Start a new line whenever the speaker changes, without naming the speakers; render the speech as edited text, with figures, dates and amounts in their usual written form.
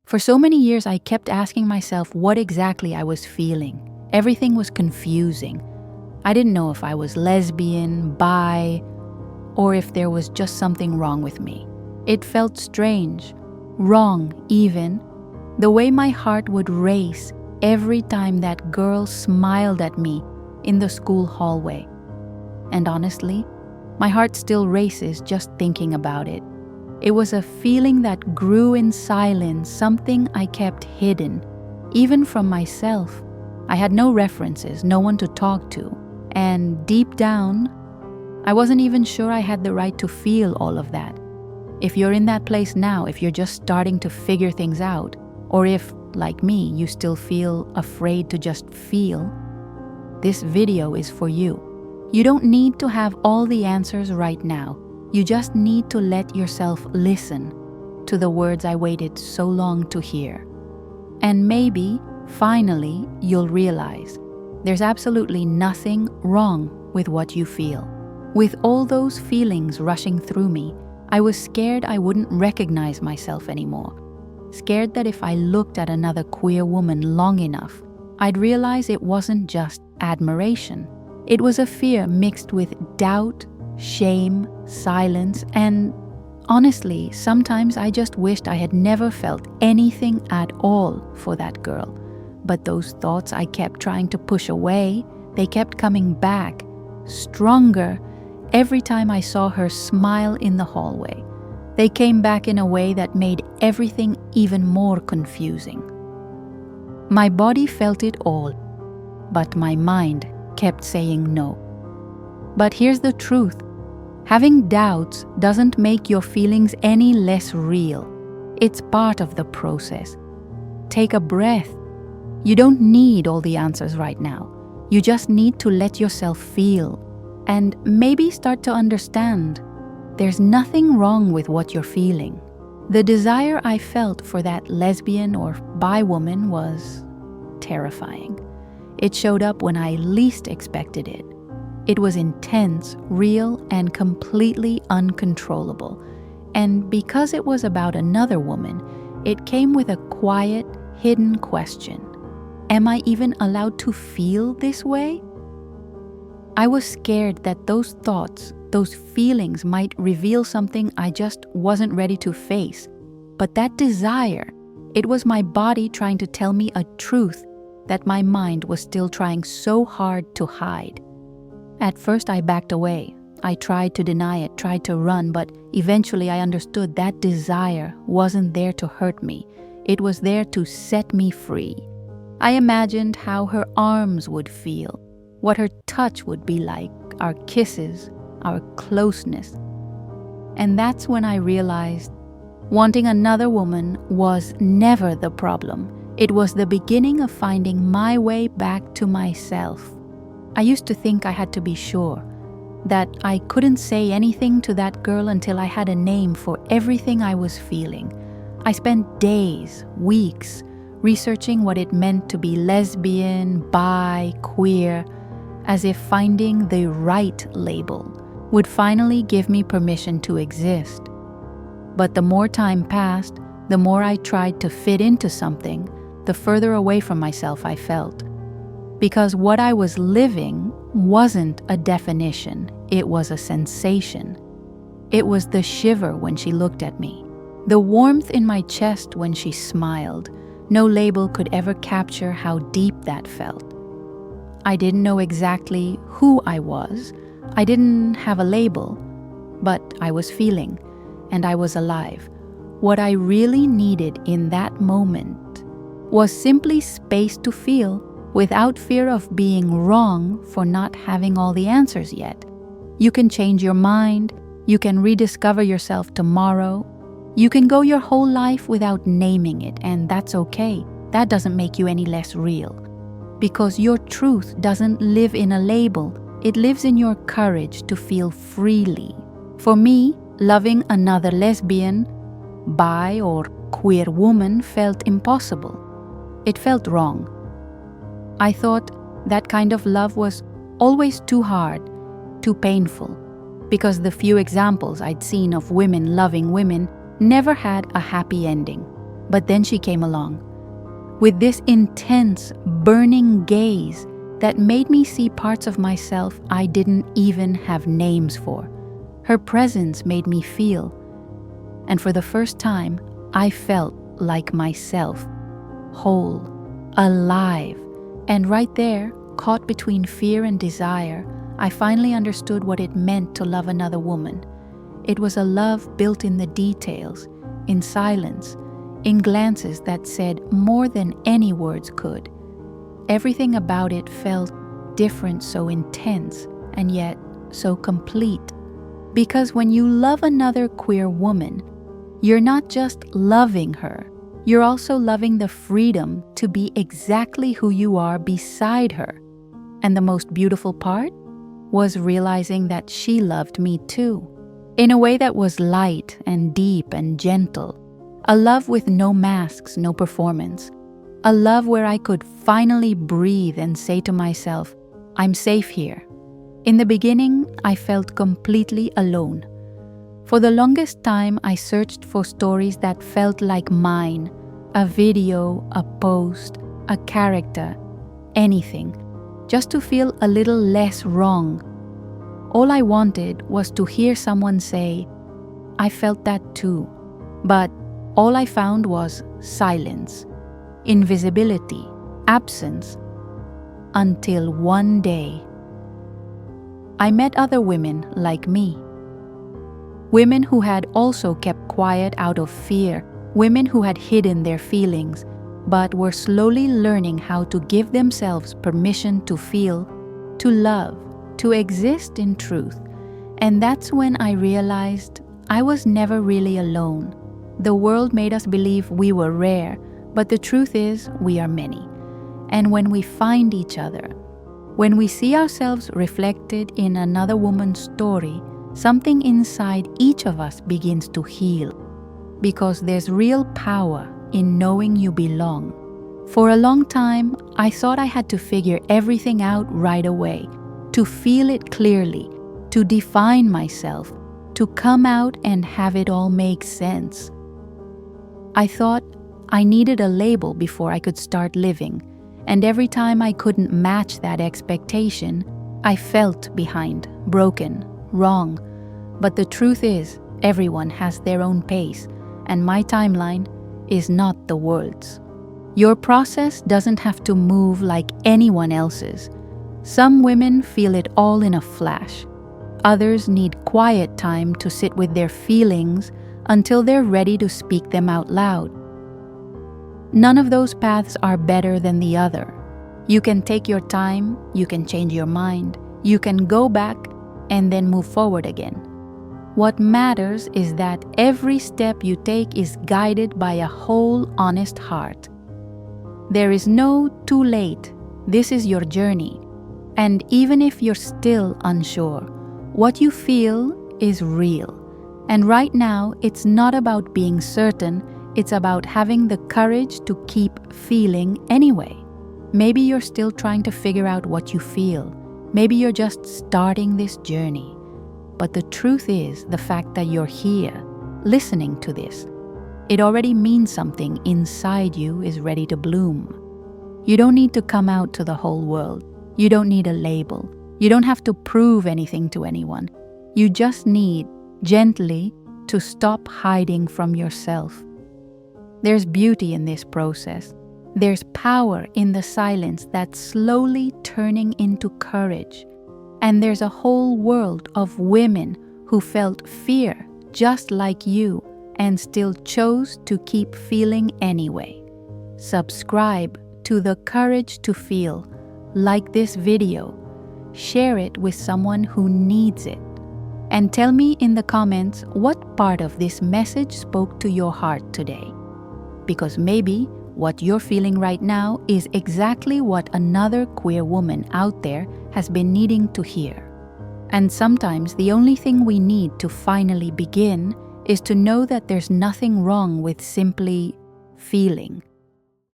For so many years, I kept asking myself what exactly I was feeling. Everything was confusing. I didn't know if I was lesbian, bi, or if there was just something wrong with me. It felt strange, wrong even, the way my heart would race every time that girl smiled at me in the school hallway. And honestly, my heart still races just thinking about it. It was a feeling that grew in silence, something I kept hidden, even from myself. I had no references, no one to talk to, and deep down, I wasn't even sure I had the right to feel all of that. If you're in that place now, if you're just starting to figure things out, or if, like me, you still feel afraid to just feel, this video is for you. You don't need to have all the answers right now. You just need to let yourself listen to the words I waited so long to hear. And maybe, finally, you'll realize there's absolutely nothing wrong with what you feel. With all those feelings rushing through me, I was scared I wouldn't recognize myself anymore. Scared that if I looked at another queer woman long enough, I'd realize it wasn't just admiration. It was a fear mixed with doubt, shame, silence, and honestly, sometimes I just wished I had never felt anything at all for that girl. But those thoughts I kept trying to push away, they kept coming back, stronger, every time I saw her smile in the hallway. They came back in a way that made everything even more confusing. My body felt it all, but my mind kept saying no. But here's the truth. Having doubts doesn't make your feelings any less real. It's part of the process. Take a breath. You don't need all the answers right now. You just need to let yourself feel and maybe start to understand there's nothing wrong with what you're feeling. The desire I felt for that lesbian or bi woman was terrifying. It showed up when I least expected it. It was intense, real, and completely uncontrollable. And because it was about another woman, it came with a quiet, hidden question. Am I even allowed to feel this way? I was scared that those thoughts, those feelings might reveal something I just wasn't ready to face. But that desire, it was my body trying to tell me a truth that my mind was still trying so hard to hide. At first I backed away. I tried to deny it, tried to run, but eventually I understood that desire wasn't there to hurt me. It was there to set me free. I imagined how her arms would feel, what her touch would be like, our kisses, our closeness. And that's when I realized wanting another woman was never the problem. It was the beginning of finding my way back to myself. I used to think I had to be sure, that I couldn't say anything to that girl until I had a name for everything I was feeling. I spent days, weeks, researching what it meant to be lesbian, bi, queer, as if finding the right label would finally give me permission to exist. But the more time passed, the more I tried to fit into something, the further away from myself I felt. Because what I was living wasn't a definition, it was a sensation. It was the shiver when she looked at me, the warmth in my chest when she smiled. No label could ever capture how deep that felt. I didn't know exactly who I was. I didn't have a label, but I was feeling, and I was alive. What I really needed in that moment was simply space to feel, without fear of being wrong for not having all the answers yet. You can change your mind, you can rediscover yourself tomorrow, you can go your whole life without naming it, and that's okay. That doesn't make you any less real. Because your truth doesn't live in a label, it lives in your courage to feel freely. For me, loving another lesbian, bi, or queer woman felt impossible. It felt wrong. I thought that kind of love was always too hard, too painful, because the few examples I'd seen of women loving women never had a happy ending. But then she came along, with this intense, burning gaze that made me see parts of myself I didn't even have names for. Her presence made me feel, and for the first time, I felt like myself, whole, alive, and right there, caught between fear and desire, I finally understood what it meant to love another woman. It was a love built in the details, in silence, in glances that said more than any words could. Everything about it felt different, so intense, and yet so complete. Because when you love another queer woman, you're not just loving her, you're also loving the freedom to be exactly who you are beside her. And the most beautiful part was realizing that she loved me too, in a way that was light and deep and gentle. A love with no masks, no performance. A love where I could finally breathe and say to myself, I'm safe here. In the beginning, I felt completely alone. For the longest time, I searched for stories that felt like mine. A video, a post, a character, anything. Just to feel a little less wrong. All I wanted was to hear someone say, I felt that too. But all I found was silence, invisibility, absence. Until one day, I met other women like me. Women who had also kept quiet out of fear, women who had hidden their feelings, but were slowly learning how to give themselves permission to feel, to love, to exist in truth. And that's when I realized I was never really alone. The world made us believe we were rare, but the truth is we are many. And when we find each other, when we see ourselves reflected in another woman's story, something inside each of us begins to heal. Because there's real power in knowing you belong. For a long time, I thought I had to figure everything out right away, to feel it clearly, to define myself, to come out and have it all make sense. I thought I needed a label before I could start living, and every time I couldn't match that expectation, I felt behind, broken, wrong. But the truth is, everyone has their own pace, and my timeline is not the world's. Your process doesn't have to move like anyone else's. Some women feel it all in a flash. Others need quiet time to sit with their feelings until they're ready to speak them out loud. None of those paths are better than the other. You can take your time, you can change your mind, you can go back and then move forward again. What matters is that every step you take is guided by a whole, honest heart. There is no too late. This is your journey. And even if you're still unsure, what you feel is real. And right now, it's not about being certain, it's about having the courage to keep feeling anyway. Maybe you're still trying to figure out what you feel. Maybe you're just starting this journey. But the truth is, the fact that you're here, listening to this, it already means something inside you is ready to bloom. You don't need to come out to the whole world. You don't need a label. You don't have to prove anything to anyone. You just need, gently, to stop hiding from yourself. There's beauty in this process. There's power in the silence that's slowly turning into courage. And there's a whole world of women who felt fear just like you and still chose to keep feeling anyway. Subscribe to the Courage to Feel, like this video, share it with someone who needs it, and tell me in the comments what part of this message spoke to your heart today. Because maybe what you're feeling right now is exactly what another queer woman out there has been needing to hear. And sometimes the only thing we need to finally begin is to know that there's nothing wrong with simply feeling.